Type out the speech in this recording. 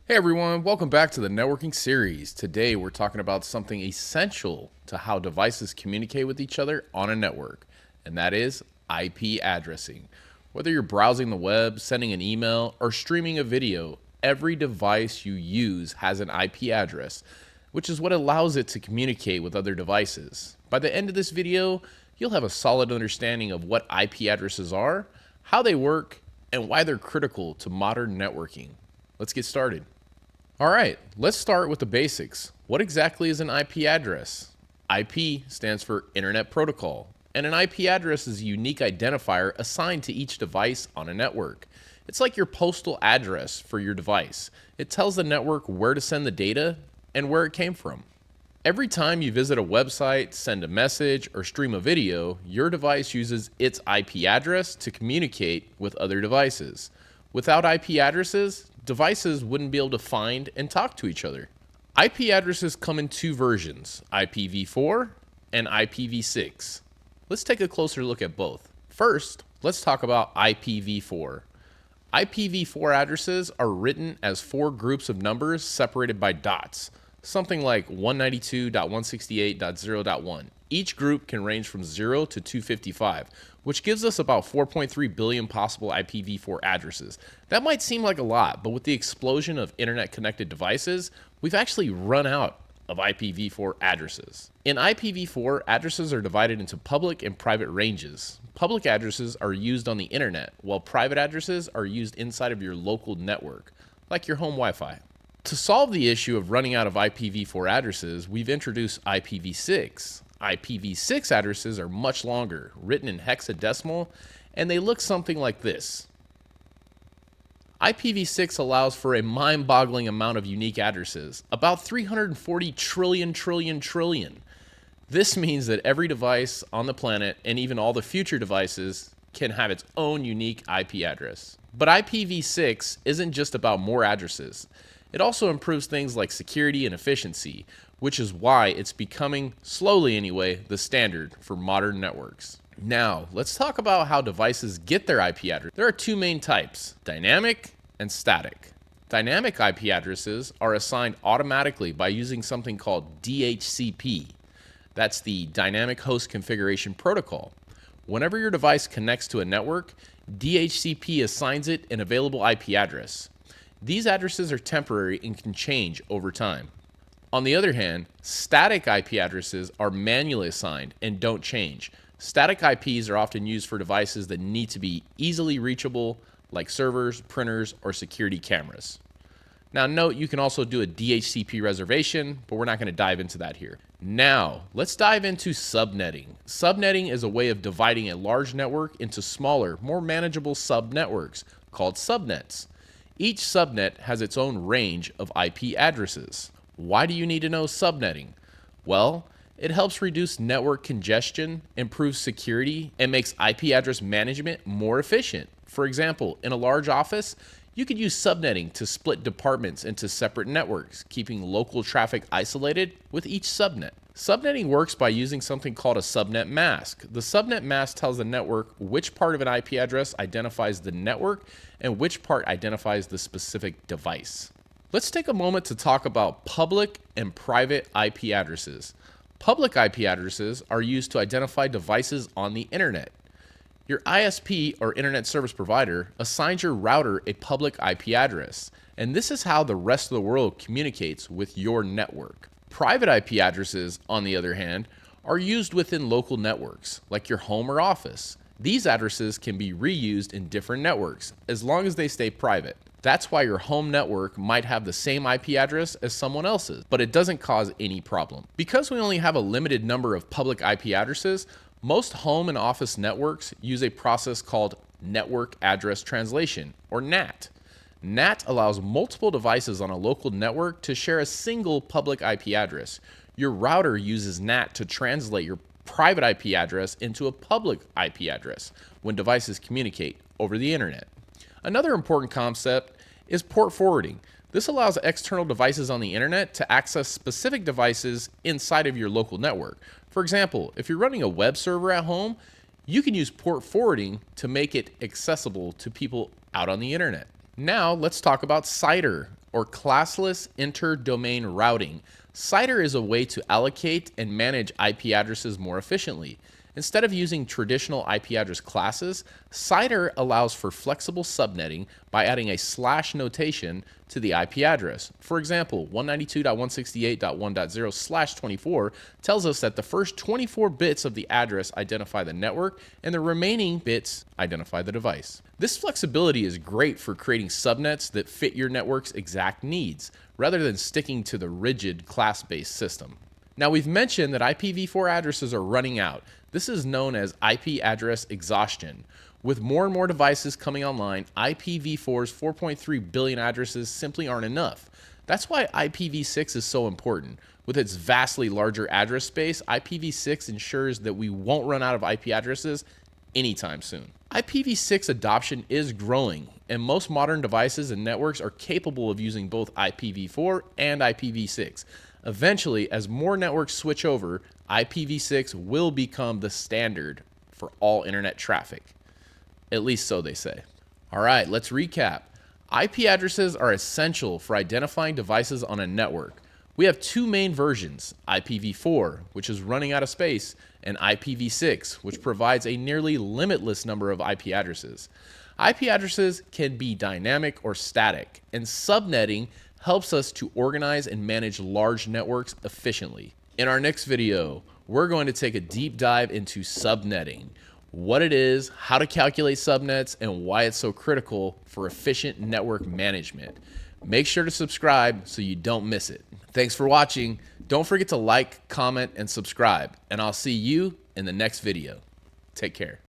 Hey everyone, welcome back to the networking series. Today we're talking about something essential to how devices communicate with each other on a network, and that is IP addressing. Whether you're browsing the web, sending an email, or streaming a video, every device you use has an IP address, which is what allows it to communicate with other devices. By the end of this video, you'll have a solid understanding of what IP addresses are, how they work, and why they're critical to modern networking. Let's get started. All right, let's start with the basics. What exactly is an IP address? IP stands for Internet Protocol, and an IP address is a unique identifier assigned to each device on a network. It's like your postal address for your device. It tells the network where to send the data and where it came from. Every time you visit a website, send a message, or stream a video, your device uses its IP address to communicate with other devices. Without IP addresses, devices wouldn't be able to find and talk to each other. IP addresses come in two versions, IPv4 and IPv6. Let's take a closer look at both. First, let's talk about IPv4. IPv4 addresses are written as four groups of numbers separated by dots, something like 192.168.0.1. Each group can range from 0 to 255, which gives us about 4.3 billion possible IPv4 addresses. That might seem like a lot, but with the explosion of internet-connected devices, we've actually run out of IPv4 addresses. In IPv4, addresses are divided into public and private ranges. Public addresses are used on the internet, while private addresses are used inside of your local network, like your home Wi-Fi. To solve the issue of running out of IPv4 addresses, we've introduced IPv6. IPv6 addresses are much longer, written in hexadecimal, and they look something like this. IPv6 allows for a mind-boggling amount of unique addresses, about 340 trillion. This means that every device on the planet, and even all the future devices, can have its own unique IP address. But IPv6 isn't just about more addresses. It also improves things like security and efficiency, which is why it's becoming, slowly anyway, the standard for modern networks. Now, let's talk about how devices get their IP address. There are two main types, dynamic and static. Dynamic IP addresses are assigned automatically by using something called DHCP. That's the Dynamic Host Configuration Protocol. Whenever your device connects to a network, DHCP assigns it an available IP address. These addresses are temporary and can change over time. On the other hand, static IP addresses are manually assigned and don't change. Static IPs are often used for devices that need to be easily reachable, like servers, printers, or security cameras. Now note, you can also do a DHCP reservation, but we're not going to dive into that here. Now, let's dive into subnetting. Subnetting is a way of dividing a large network into smaller, more manageable subnetworks called subnets. Each subnet has its own range of IP addresses. Why do you need to know subnetting? Well, it helps reduce network congestion, improves security, and makes IP address management more efficient. For example, in a large office, you could use subnetting to split departments into separate networks, keeping local traffic isolated with each subnet. Subnetting works by using something called a subnet mask. The subnet mask tells the network which part of an IP address identifies the network and which part identifies the specific device. Let's take a moment to talk about public and private IP addresses. Public IP addresses are used to identify devices on the internet. Your ISP, or Internet Service Provider, assigns your router a public IP address, and this is how the rest of the world communicates with your network. Private IP addresses, on the other hand, are used within local networks, like your home or office. These addresses can be reused in different networks, as long as they stay private. That's why your home network might have the same IP address as someone else's, but it doesn't cause any problem. Because we only have a limited number of public IP addresses, most home and office networks use a process called Network Address Translation, or NAT. NAT allows multiple devices on a local network to share a single public IP address. Your router uses NAT to translate your private IP address into a public IP address when devices communicate over the internet. Another important concept is port forwarding. This allows external devices on the internet to access specific devices inside of your local network. For example, if you're running a web server at home, you can use port forwarding to make it accessible to people out on the internet. Now let's talk about CIDR. or classless inter-domain routing. CIDR is a way to allocate and manage IP addresses more efficiently. Instead of using traditional IP address classes, CIDR allows for flexible subnetting by adding a slash notation to the IP address. For example, 192.168.1.0/24 tells us that the first 24 bits of the address identify the network and the remaining bits identify the device. This flexibility is great for creating subnets that fit your network's exact needs, rather than sticking to the rigid class-based system. Now, we've mentioned that IPv4 addresses are running out. This is known as IP address exhaustion. With more and more devices coming online, IPv4's 4.3 billion addresses simply aren't enough. That's why IPv6 is so important. With its vastly larger address space, IPv6 ensures that we won't run out of IP addresses anytime soon. IPv6 adoption is growing, and most modern devices and networks are capable of using both IPv4 and IPv6. Eventually, as more networks switch over, IPv6 will become the standard for all internet traffic. At least so they say. All right, let's recap. IP addresses are essential for identifying devices on a network. We have two main versions, IPv4, which is running out of space, and IPv6, which provides a nearly limitless number of IP addresses. IP addresses can be dynamic or static, and subnetting helps us to organize and manage large networks efficiently. In our next video, we're going to take a deep dive into subnetting, what it is, how to calculate subnets, and why it's so critical for efficient network management. Make sure to subscribe so you don't miss it. Thanks for watching. Don't forget to like, comment, and subscribe, and I'll see you in the next video. Take care.